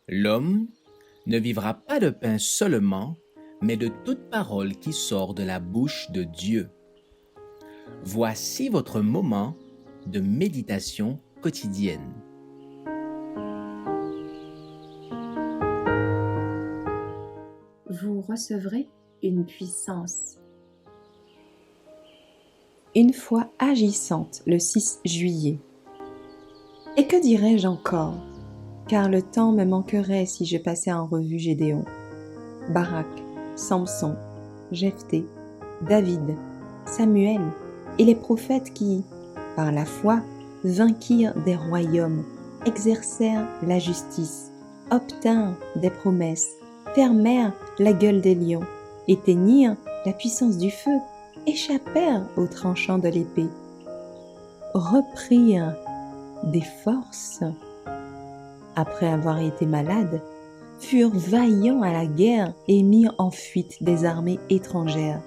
L'homme ne vivra pas de pain seulement, mais de toute parole qui sort de la bouche de Dieu. Voici votre moment de méditation quotidienne. Vous recevrez une puissance. Une fois agissante le 6 juillet. Et que dirais-je encore? Car le temps me manquerait si je passais en revue Gédéon, Barak, Samson, Jephthé, David, Samuel et les prophètes qui, par la foi, vainquirent des royaumes, exercèrent la justice, obtinrent des promesses, fermèrent la gueule des lions, éteignirent la puissance du feu, échappèrent aux tranchants de l'épée, reprirent des forces, après avoir été malades, furent vaillants à la guerre et mirent en fuite des armées étrangères.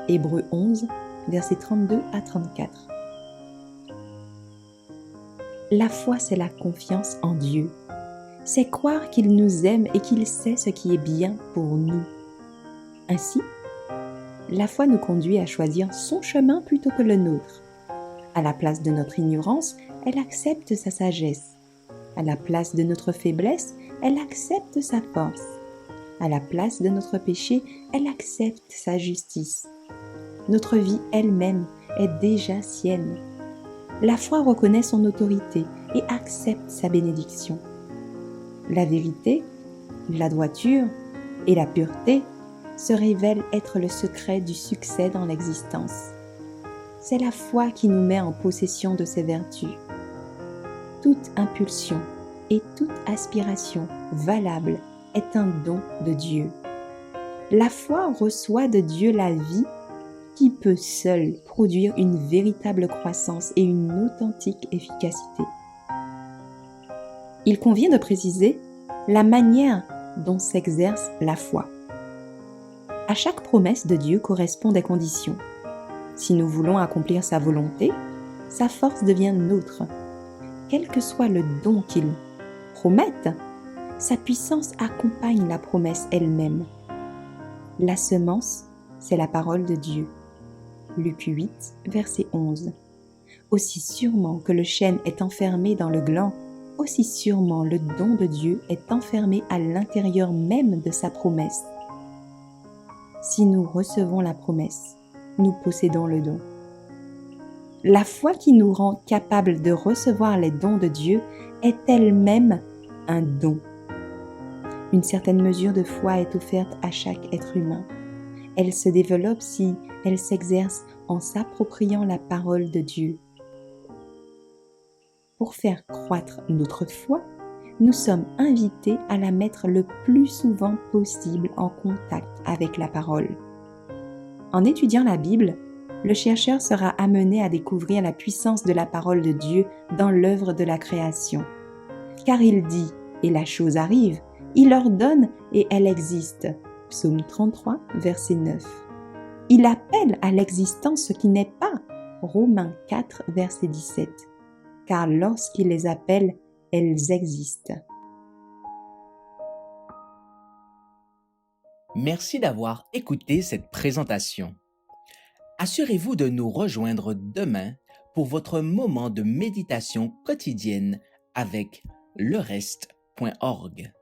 Hébreux 11, versets 32 à 34. La foi, c'est la confiance en Dieu. C'est croire qu'il nous aime et qu'il sait ce qui est bien pour nous. Ainsi, la foi nous conduit à choisir son chemin plutôt que le nôtre. À la place de notre ignorance, elle accepte sa sagesse. À la place de notre faiblesse, elle accepte sa force. À la place de notre péché, elle accepte sa justice. Notre vie elle-même est déjà sienne. La foi reconnaît son autorité et accepte sa bénédiction. La vérité, la droiture et la pureté se révèlent être le secret du succès dans l'existence. C'est la foi qui nous met en possession de ces vertus. Toute impulsion et toute aspiration valable est un don de Dieu. La foi reçoit de Dieu la vie qui peut seule produire une véritable croissance et une authentique efficacité. Il convient de préciser la manière dont s'exerce la foi. À chaque promesse de Dieu correspond des conditions. Si nous voulons accomplir sa volonté, sa force devient nôtre. Quel que soit le don qu'il promette, sa puissance accompagne la promesse elle-même. La semence, c'est la parole de Dieu. Luc 8, verset 11. Aussi sûrement que le chêne est enfermé dans le gland, aussi sûrement le don de Dieu est enfermé à l'intérieur même de sa promesse. Si nous recevons la promesse, nous possédons le don. La foi qui nous rend capables de recevoir les dons de Dieu est elle-même un don. Une certaine mesure de foi est offerte à chaque être humain. Elle se développe si elle s'exerce en s'appropriant la parole de Dieu. Pour faire croître notre foi, nous sommes invités à la mettre le plus souvent possible en contact avec la parole. En étudiant la Bible, le chercheur sera amené à découvrir la puissance de la parole de Dieu dans l'œuvre de la création. Car il dit, et la chose arrive, il ordonne et elle existe. Psaume 33, verset 9. Il appelle à l'existence ce qui n'est pas. Romains 4, verset 17. Car lorsqu'il les appelle, elles existent. Merci d'avoir écouté cette présentation. Assurez-vous de nous rejoindre demain pour votre moment de méditation quotidienne avec lereste.org.